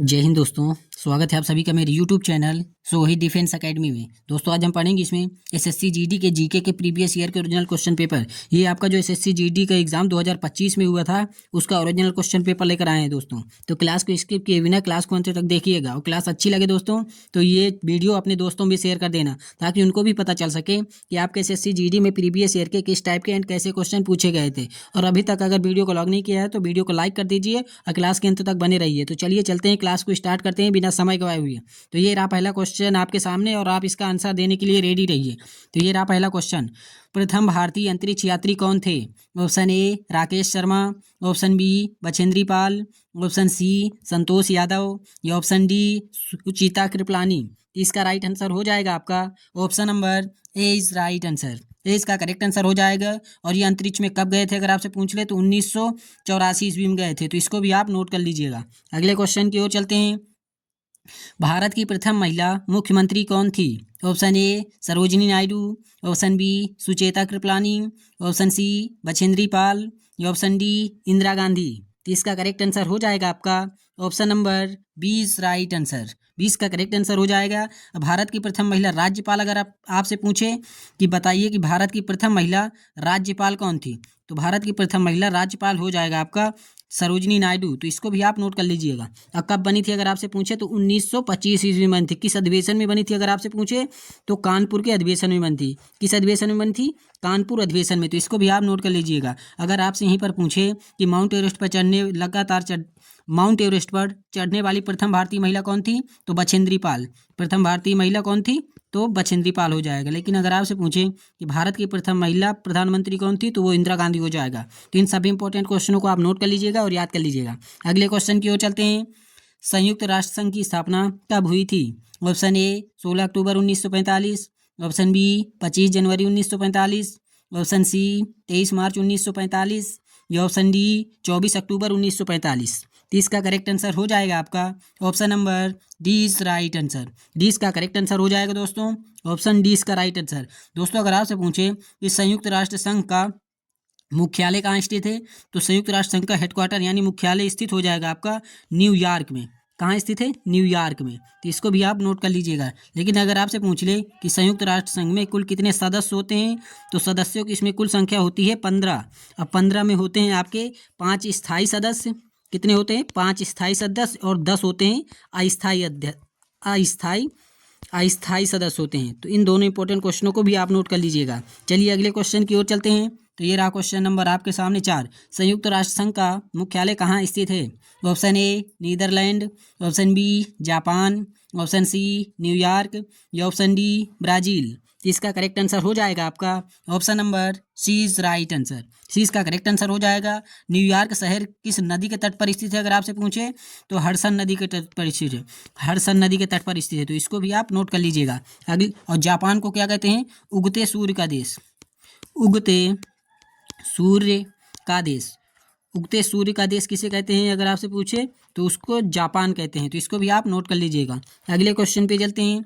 जय हिंद दोस्तों। स्वागत है आप सभी का मेरे YouTube channel Sohit defence academy में। दोस्तों आज हम पढ़ेंगे इसमें एसएससी जीडी के जीके के प्रीवियस ईयर के ओरिजिनल क्वेश्चन पेपर। ये आपका जो एसएससी जीडी का एग्जाम 2025 में हुआ था उसका ओरिजिनल क्वेश्चन पेपर लेकर आए हैं दोस्तों। तो क्लास को स्किप किए बिना क्लास को अंत तक देखिएगा और क्लास अच्छी लगे दोस्तों तो ये वीडियो अपने दोस्तों में शेयर कर देना ताकि उनको भी पता चल सके कि आपके एसएससी जीडी में प्रीवियस ईयर के किस टाइप के एंड कैसे क्वेश्चन पूछे गए थे। और अभी तक अगर वीडियो को लॉग नहीं किया है तो वीडियो को लाइक कर दीजिए और क्लास के अंत तक बने रहिए। तो चलिए चलते हैं, क्लास को स्टार्ट करते हैं बिना समय गवाए हुए। तो ये रहा पहला क्वेश्चन आपके सामने और आप इसका आंसर देने के लिए रेडी रहिए। तो ये रहा पहला क्वेश्चन, प्रथम भारतीय अंतरिक्ष यात्री कौन थे? Option A Rakesh Sharma, option B Bachendri Pal, option C Santosh Yadav या ऑप्शन डी सुचिता कृपलानी। इसका राइट आंसर हो जाएगा आपका option number A is right answer. A इसका करेक्ट आंसर हो जाएगा। और ये अंतरिक्ष में कब गए थे अगर आपसे पूछ ले तो 1984 ईस्वी में गए थे। तो इसको भी आप नोट कर लीजिएगा। अगले क्वेश्चन की ओर चलते हैं। भारत की प्रथम महिला मुख्यमंत्री कौन थी? Option A Sarojini Naidu, option B Sucheta Kripalani, option C Bachendri Pal या ऑप्शन डी इंदिरा गांधी। तो इसका करेक्ट आंसर हो जाएगा आपका ऑप्शन नंबर 20 राइट आंसर। 20 का करेक्ट आंसर हो जाएगा। भारत की प्रथम महिला राज्यपाल अगर आपसे पूछे कि बताइए कि भारत की प्रथम महिला राज्यपाल कौन थी तो भारत की प्रथम महिला राज्यपाल हो जाएगा आपका सरोजिनी नायडू। तो इसको भी आप नोट कर लीजिएगा। अब कब बनी थी अगर आपसे पूछे तो 1925 ईस्वी में बनी थी। किस अधिवेशन में बनी थी अगर आपसे पूछे तो कानपुर के अधिवेशन में बनी थी। किस अधिवेशन में बनी थी? कानपुर अधिवेशन में। तो इसको भी आप नोट कर लीजिएगा। अगर आपसे यहीं पर पूछे कि माउंट एवरेस्ट पर चढ़ने वाली प्रथम भारतीय महिला कौन थी तो बछेंद्री पाल। प्रथम भारतीय महिला कौन थी तो बछेंद्री पाल हो जाएगा। लेकिन अगर आपसे पूछें कि भारत की प्रथम महिला प्रधानमंत्री कौन थी तो वो इंदिरा गांधी हो जाएगा। तो इन सभी इंपॉर्टेंट क्वेश्चनों को आप नोट कर लीजिएगा और याद कर लीजिएगा। अगले क्वेश्चन की ओर चलते हैं। संयुक्त राष्ट्र संघ की स्थापना कब हुई थी? ऑप्शन ए 16 अक्टूबर 1945, ऑप्शन बी 25 जनवरी 1945, ऑप्शन सी 23 मार्च 1945 या ऑप्शन डी 24 अक्टूबर 1945। तो इसका करेक्ट आंसर हो जाएगा आपका option number D is right answer. D इसका करेक्ट आंसर हो जाएगा दोस्तों। ऑप्शन डी इसका राइट आंसर। दोस्तों अगर आपसे पूछे कि संयुक्त राष्ट्र संघ का मुख्यालय कहाँ स्थित है तो संयुक्त राष्ट्र संघ का हेडक्वार्टर यानी मुख्यालय स्थित हो जाएगा आपका न्यूयॉर्क में। कहाँ स्थित है? न्यूयॉर्क में। तो इसको भी आप नोट कर लीजिएगा। लेकिन अगर आपसे पूछ ले कि संयुक्त राष्ट्र संघ में कुल कितने सदस्य होते हैं तो सदस्यों की इसमें कुल संख्या होती है 15। अब 15 में होते हैं आपके 5 स्थायी सदस्य। कितने होते हैं? 5 स्थायी सदस्य और 10 होते हैं अस्थायी सदस्य होते हैं। तो इन दोनों इंपॉर्टेंट क्वेश्चनों को भी आप नोट कर लीजिएगा। चलिए अगले क्वेश्चन की ओर चलते हैं। तो ये रहा क्वेश्चन नंबर आपके सामने 4। संयुक्त राष्ट्र संघ का मुख्यालय कहाँ स्थित है? Option A Netherland, option B Japan, option C New York या ऑप्शन डी ब्राज़ील। इसका करेक्ट आंसर हो जाएगा आपका option number C is right answer. C इसका करेक्ट आंसर हो जाएगा। न्यूयॉर्क शहर किस नदी के तट पर स्थित है अगर आपसे पूछे तो हडसन नदी के तट पर स्थित है। हडसन नदी के तट पर स्थित है। तो इसको भी आप नोट कर लीजिएगा। अगले और जापान को क्या कहते हैं? उगते सूर्य का देश। उगते सूर्य का देश। उगते सूर्य का देश किसे कहते हैं अगर आपसे पूछे तो उसको जापान कहते हैं। तो इसको भी आप नोट कर लीजिएगा। अगले क्वेश्चन पे चलते हैं।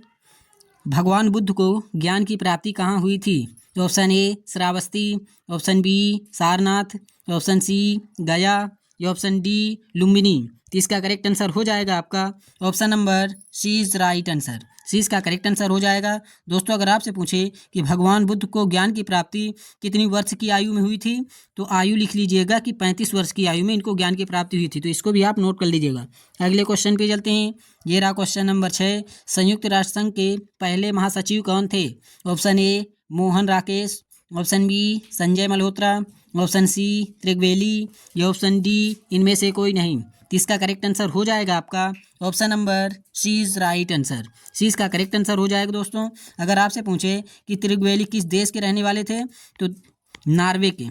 भगवान बुद्ध को ज्ञान की प्राप्ति कहाँ हुई थी? Option A Shravasti, option B Sarnath, option C Gaya या ऑप्शन डी लुम्बिनी। तो इसका करेक्ट आंसर हो जाएगा आपका option number C is right answer. C इसका करेक्ट आंसर हो जाएगा। दोस्तों अगर आपसे पूछे कि भगवान बुद्ध को ज्ञान की प्राप्ति कितनी वर्ष की आयु में हुई थी तो आयु लिख लीजिएगा कि 35 वर्ष की आयु में इनको ज्ञान की प्राप्ति हुई थी। तो इसको भी आप नोट कर लीजिएगा। अगले क्वेश्चन पे चलते हैं। ये रहा क्वेश्चन नंबर 6। संयुक्त राष्ट्र संघ के पहले महासचिव कौन थे? Option A Mohan Rakesh, option B Sanjay Malhotra, option C Trygve Lie या ऑप्शन डी इनमें से कोई नहीं। तो इसका करेक्ट आंसर हो जाएगा आपका option number C is right answer. C इसका करेक्ट आंसर हो जाएगा दोस्तों। अगर आपसे पूछे कि त्रिगवेली किस देश के रहने वाले थे तो नॉर्वे के।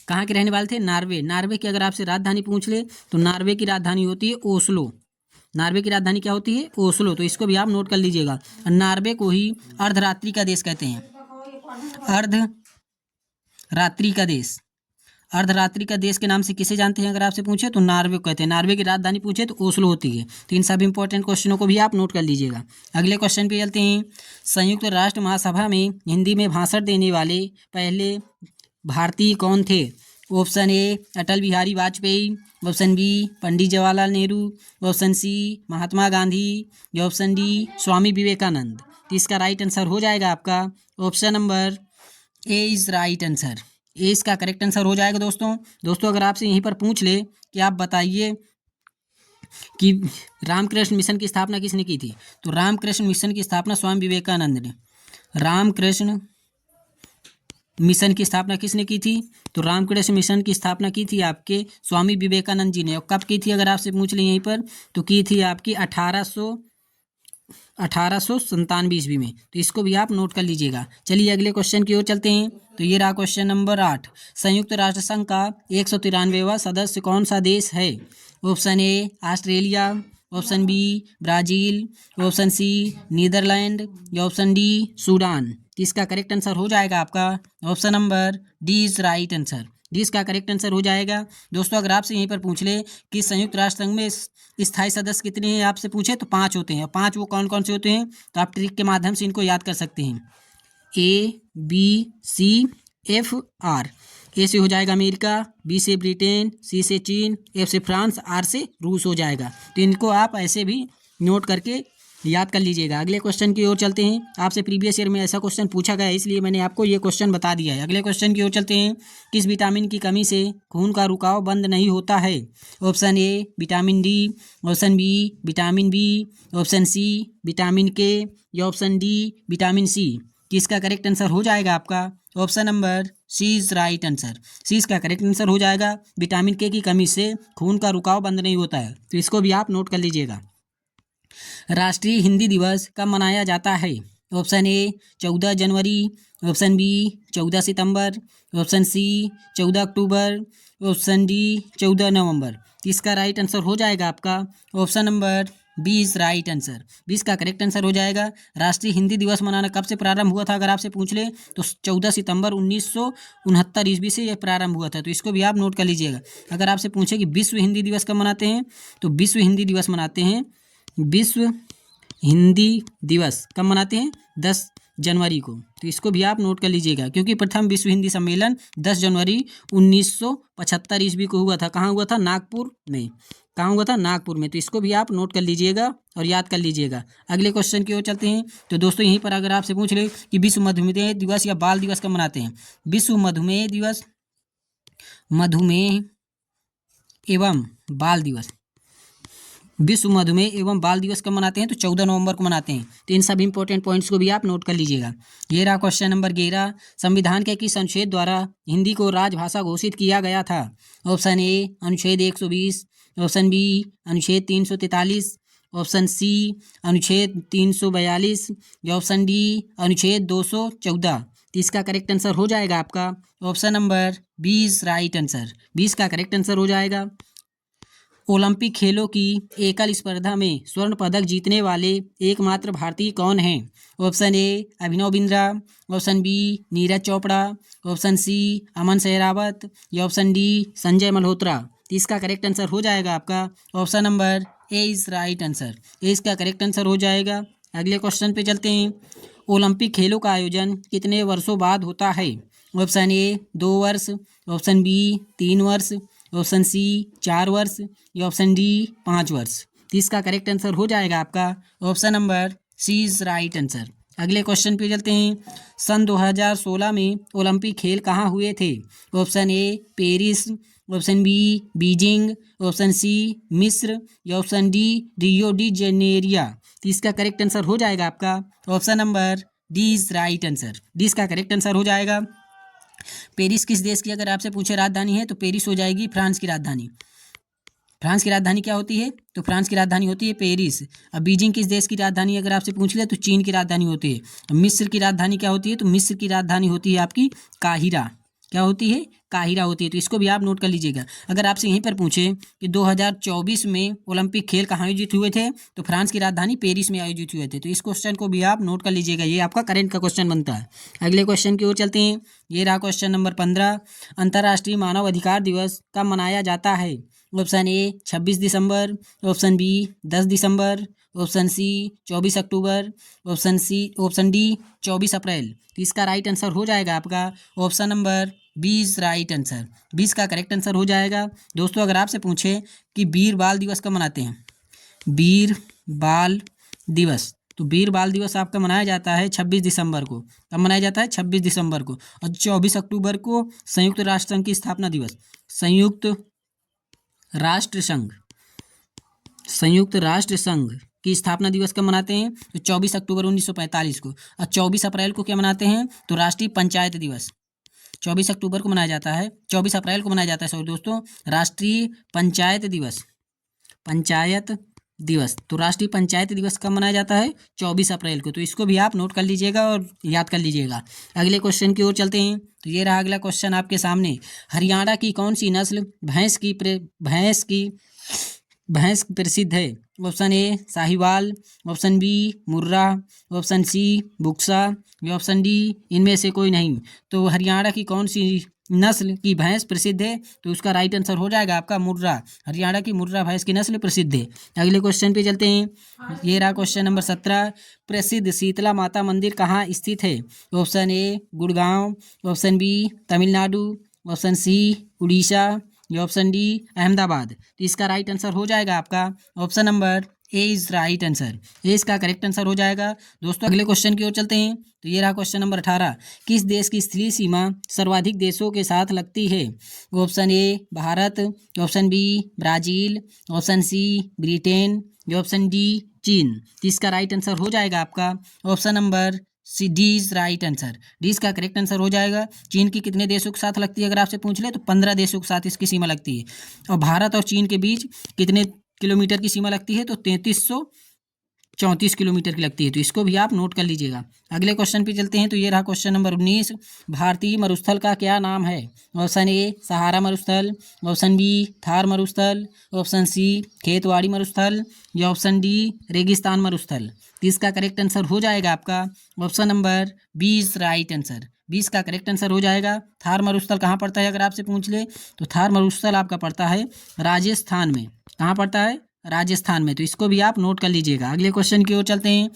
कहाँ के रहने वाले थे? नॉर्वे। नॉर्वे की अगर आपसे राजधानी पूछ ले तो नॉर्वे की राजधानी होती है ओस्लो। नॉर्वे की राजधानी क्या होती है? ओस्लो। तो इसको भी आप नोट कर लीजिएगा। नॉर्वे को ही अर्धरात्रि का देश कहते हैं। अर्धरात्रि का देश। अर्धरात्रि का देश के नाम से किसे जानते हैं अगर आपसे पूछे तो नॉर्वे को कहते हैं। नॉर्वे की राजधानी पूछे तो ओस्लो होती है। तो इन सभी इंपॉर्टेंट क्वेश्चनों को भी आप नोट कर लीजिएगा। अगले क्वेश्चन पे चलते हैं। संयुक्त राष्ट्र महासभा में हिंदी में भाषण देने वाले पहले भारतीय कौन थे? Option A Atal Bihari Vajpayee, option B Pandit Jawaharlal Nehru, option C Mahatma Gandhi या ऑप्शन डी स्वामी विवेकानंद। तो इसका राइट आंसर हो जाएगा आपका option number A is right answer. A इसका करेक्ट आंसर हो जाएगा दोस्तों अगर आपसे यहीं पर पूछ ले कि आप बताइए कि रामकृष्ण मिशन की स्थापना किसने की थी, तो रामकृष्ण मिशन की स्थापना स्वामी विवेकानंद ने। रामकृष्ण मिशन की स्थापना किसने की थी, तो रामकृष्ण मिशन की स्थापना की थी आपके स्वामी विवेकानंद जी ने। और कब की थी अगर आपसे पूछ लें यहीं पर, तो की थी आपकी 1897 ईस्वी में। तो इसको भी आप नोट कर लीजिएगा। चलिए अगले क्वेश्चन की ओर चलते हैं। तो ये रहा क्वेश्चन नंबर 8। संयुक्त राष्ट्र संघ का 193वां सदस्य कौन सा देश है? Option A Australia, option B Brazil, option C Netherland या ऑप्शन डी सूडान। इसका करेक्ट आंसर हो जाएगा आपका option number D is right answer. D इसका करेक्ट आंसर हो जाएगा। दोस्तों अगर आपसे यहीं पर पूछ ले कि संयुक्त राष्ट्र संघ में स्थायी सदस्य कितने हैं आपसे पूछे, तो 5 होते हैं। 5 वो कौन कौन से होते हैं, तो आप ट्रिक के माध्यम से इनको याद कर सकते हैं। A B C F R. A से हो जाएगा अमेरिका, बी से ब्रिटेन, सी से चीन, एफ से फ्रांस, आर से रूस हो जाएगा। तो इनको आप ऐसे भी नोट करके याद कर लीजिएगा। अगले क्वेश्चन की ओर चलते हैं। आपसे प्रीवियस ईयर में ऐसा क्वेश्चन पूछा गया है, इसलिए मैंने आपको ये क्वेश्चन बता दिया है। अगले क्वेश्चन की ओर चलते हैं। किस विटामिन की कमी से खून का रुकाव बंद नहीं होता है? Option A vitamin D, option B vitamin B, option C vitamin K या ऑप्शन डी विटामिन सी। किसका करेक्ट आंसर हो जाएगा आपका option number C is right answer. C इसका करेक्ट आंसर हो जाएगा। विटामिन के की कमी से खून का रुकाव बंद नहीं होता है। तो इसको भी आप नोट कर लीजिएगा। राष्ट्रीय हिंदी दिवस कब मनाया जाता है? ऑप्शन ए 14 जनवरी, ऑप्शन बी 14 सितंबर, ऑप्शन सी 14 अक्टूबर, ऑप्शन डी 14 नवंबर। इसका राइट आंसर हो जाएगा आपका option number B is right answer. 20 का करेक्ट आंसर हो जाएगा। राष्ट्रीय हिंदी दिवस मनाना कब से प्रारंभ हुआ था अगर आपसे पूछ ले, तो 14 सितंबर 1969 ईस्वी से यह प्रारंभ हुआ था। तो इसको भी आप नोट कर लीजिएगा। अगर आपसे पूछे कि विश्व हिंदी दिवस कब मनाते हैं, तो विश्व हिंदी दिवस मनाते हैं, विश्व हिंदी दिवस कब मनाते हैं? 10 जनवरी को। तो इसको भी आप नोट कर लीजिएगा, क्योंकि प्रथम विश्व हिंदी सम्मेलन 10 जनवरी 1975 ईस्वी को हुआ था। कहाँ हुआ था? नागपुर में। कहाँ हुआ था? नागपुर में। तो इसको भी आप नोट कर लीजिएगा और याद कर लीजिएगा। अगले क्वेश्चन की ओर चलते हैं। तो दोस्तों यहीं पर अगर आपसे पूछ ले कि विश्व मधुमेह दिवस या बाल दिवस कब मनाते हैं? विश्व मधुमेह दिवस, मधुमेह एवं बाल दिवस, विश्व मधुमेह एवं बाल दिवस कब मनाते हैं? तो 14 नवंबर को मनाते हैं। तो इन सब इंपॉर्टेंट पॉइंट्स को भी आप नोट कर लीजिएगा। ये रहा क्वेश्चन नंबर 11। संविधान के किस अनुच्छेद द्वारा हिंदी को राजभाषा घोषित किया गया था? ऑप्शन ए अनुच्छेद 120, ऑप्शन बी अनुच्छेद 343, ऑप्शन सी अनुच्छेद 342 या ऑप्शन डी अनुच्छेद 214। तो इसका करेक्ट आंसर हो जाएगा आपका ऑप्शन नंबर 20 राइट आंसर। 20 का करेक्ट आंसर हो जाएगा। ओलंपिक खेलों की एकल स्पर्धा में स्वर्ण पदक जीतने वाले एकमात्र भारतीय कौन हैं? Option A Abhinav Bindra, option B Neeraj Chopra, option C Aman Sehrawat या ऑप्शन डी संजय मल्होत्रा। तो इसका करेक्ट आंसर हो जाएगा आपका option number A is right answer. A इसका करेक्ट आंसर हो जाएगा। अगले क्वेश्चन पे चलते हैं। ओलंपिक खेलों का आयोजन कितने वर्षों बाद होता है? ऑप्शन ए 2 वर्ष, ऑप्शन बी 3 वर्ष, ऑप्शन सी 4 वर्ष या ऑप्शन डी 5 वर्ष। तो इसका करेक्ट आंसर हो जाएगा आपका option number C is right answer. अगले क्वेश्चन पे चलते हैं। सन 2016 में ओलंपिक खेल कहाँ हुए थे? Option A Paris, option B Beijing, option C मिस्र या option D Rio de Janeiro. तो इसका करेक्ट आंसर हो जाएगा आपका option number D is right answer. D इसका करेक्ट आंसर हो जाएगा। पेरिस किस देश की अगर आपसे पूछे राजधानी है, तो पेरिस हो जाएगी फ्रांस की राजधानी। फ्रांस की राजधानी क्या होती है? तो फ्रांस की राजधानी होती है पेरिस। अब बीजिंग किस देश की राजधानी अगर आपसे पूछ ले, तो चीन की राजधानी होती है। अब मिस्र की राजधानी क्या होती है? तो मिस्र की राजधानी होती है आपकी काहिरा। क्या होती है? काहिरा होती है। तो इसको भी आप नोट कर लीजिएगा। अगर आपसे यहीं पर पूछे कि 2024 में ओलंपिक खेल कहाँ आयोजित हुए थे, तो फ्रांस की राजधानी पेरिस में आयोजित हुए थे। तो इस क्वेश्चन को भी आप नोट कर लीजिएगा। ये आपका करंट का क्वेश्चन बनता है। अगले क्वेश्चन की ओर चलते हैं। ये रहा क्वेश्चन नंबर 15। अंतर्राष्ट्रीय मानव अधिकार दिवस कब मनाया जाता है? ऑप्शन ए 26 दिसंबर, ऑप्शन बी 10 दिसंबर, ऑप्शन सी 24 अक्टूबर, ऑप्शन डी 24 अप्रैल। तो इसका राइट आंसर हो जाएगा आपका option number B is right answer. 20 का करेक्ट आंसर हो जाएगा। दोस्तों अगर आपसे पूछे कि वीर बाल दिवस कब मनाते हैं, वीर बाल दिवस, तो वीर बाल दिवस आपका मनाया जाता है 26 दिसंबर को। कब मनाया जाता है? 26 दिसंबर को। और 24 अक्टूबर को संयुक्त राष्ट्र संघ की स्थापना दिवस, संयुक्त राष्ट्र संघ, संयुक्त राष्ट्र संघ की स्थापना दिवस कब मनाते हैं? तो 24 अक्टूबर 1945 को। और 24 अप्रैल को क्या मनाते हैं? तो राष्ट्रीय पंचायत दिवस। 24 अक्टूबर को मनाया जाता है, 24 अप्रैल को मनाया जाता है, सॉरी दोस्तों, राष्ट्रीय पंचायत दिवस। पंचायत दिवस, तो राष्ट्रीय पंचायत दिवस कब मनाया जाता है? 24 अप्रैल को। तो इसको भी आप नोट कर लीजिएगा और याद कर लीजिएगा। अगले क्वेश्चन की ओर चलते हैं। तो ये रहा अगला क्वेश्चन आपके सामने। हरियाणा की कौन सी नस्ल भैंस प्रसिद्ध है? Option A Sahiwal, option B Murrah, option C Buksa, या ऑप्शन डी इनमें से कोई नहीं। तो हरियाणा की कौन सी नस्ल की भैंस प्रसिद्ध है? तो उसका राइट आंसर हो जाएगा आपका मुर्रा। हरियाणा की मुर्रा भैंस की नस्ल प्रसिद्ध है। अगले क्वेश्चन पे चलते हैं। ये रहा क्वेश्चन नंबर 17। प्रसिद्ध शीतला माता मंदिर कहाँ स्थित है? Option A Gurgaon, option B Tamil Nadu, option C Orissa, या ऑप्शन डी अहमदाबाद। तो इसका राइट आंसर हो जाएगा आपका option number A is right answer. A इसका करेक्ट आंसर हो जाएगा। दोस्तों अगले क्वेश्चन की ओर चलते हैं। तो ये रहा क्वेश्चन नंबर 18। किस देश की स्थलीय सीमा सर्वाधिक देशों के साथ लगती है? Option A Bharat, option B Brazil, option C Britain, या ऑप्शन डी चीन। तो इसका राइट आंसर हो जाएगा आपका option number C, D is right answer. D इसका करेक्ट आंसर हो जाएगा। चीन की कितने देशों के साथ लगती है अगर आपसे पूछ ले तो 15 देशों के साथ इसकी सीमा लगती है। और भारत और चीन के बीच कितने किलोमीटर की सीमा लगती है? तो 3334 किलोमीटर की लगती है। तो इसको भी आप नोट कर लीजिएगा। अगले क्वेश्चन पे चलते हैं। तो ये रहा क्वेश्चन नंबर 19। भारतीय मरुस्थल का क्या नाम है? ऑप्शन ए सहारा मरुस्थल, ऑप्शन बी थार मरुस्थल, ऑप्शन सी खेतवाड़ी मरुस्थल, या ऑप्शन डी रेगिस्तान मरुस्थल। तो इसका करेक्ट आंसर हो जाएगा आपका option number B is right answer. 20 का करेक्ट आंसर हो जाएगा। थार मरुस्थल कहाँ पड़ता है अगर आपसे पूछ ले तो थार मरुस्थल आपका पड़ता है राजस्थान में। कहाँ पड़ता है? राजस्थान में। तो इसको भी आप नोट कर लीजिएगा। अगले क्वेश्चन की ओर चलते हैं।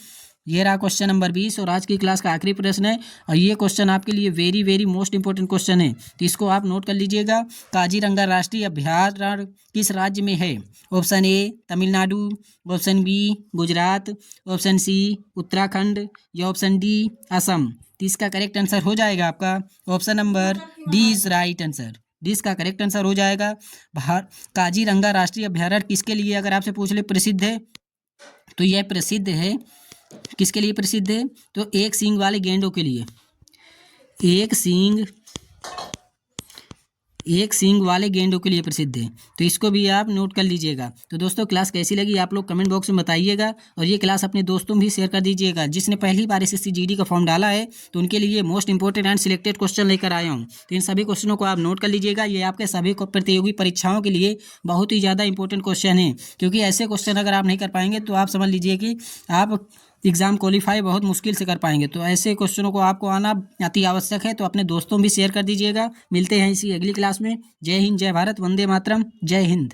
ये रहा क्वेश्चन नंबर 20 और आज की क्लास का आखिरी प्रश्न है। और ये क्वेश्चन आपके लिए very very most important question है, तो इसको आप नोट कर लीजिएगा। काजीरंगा राष्ट्रीय अभयारण्य किस राज्य में है? Option A Tamil Nadu, option B Gujarat, option C Uttarakhand, या ऑप्शन डी असम। तो इसका करेक्ट आंसर हो जाएगा आपका option number D is right answer. D इसका करेक्ट आंसर हो जाएगा। काजीरंगा राष्ट्रीय अभयारण्य किसके लिए अगर आपसे पूछ ले प्रसिद्ध है? तो यह प्रसिद्ध है, किसके लिए प्रसिद्ध है? तो एक सींग वाले गेंडों के लिए। एक सींग वाले गेंडों के लिए प्रसिद्ध है। तो इसको भी आप नोट कर लीजिएगा। तो दोस्तों क्लास कैसी लगी आप लोग कमेंट बॉक्स में बताइएगा। और ये क्लास अपने दोस्तों में भी शेयर कर दीजिएगा। जिसने पहली बार SSC GD का फॉर्म डाला है तो उनके लिए most important and selected question लेकर आया हूँ। तो इन सभी क्वेश्चनों को आप नोट कर लीजिएगा। ये आपके सभी प्रतियोगी परीक्षाओं के लिए बहुत ही ज़्यादा इंपॉर्टेंट क्वेश्चन है, क्योंकि ऐसे क्वेश्चन अगर आप नहीं कर पाएंगे तो आप समझ लीजिए कि आप एग्ज़ाम क्वालिफाई बहुत मुश्किल से कर पाएंगे। तो ऐसे क्वेश्चनों को आपको आना अति आवश्यक है। तो अपने दोस्तों भी शेयर कर दीजिएगा। मिलते हैं इसी अगली क्लास में। जय हिंद, जय भारत, वंदे मातरम, जय हिंद।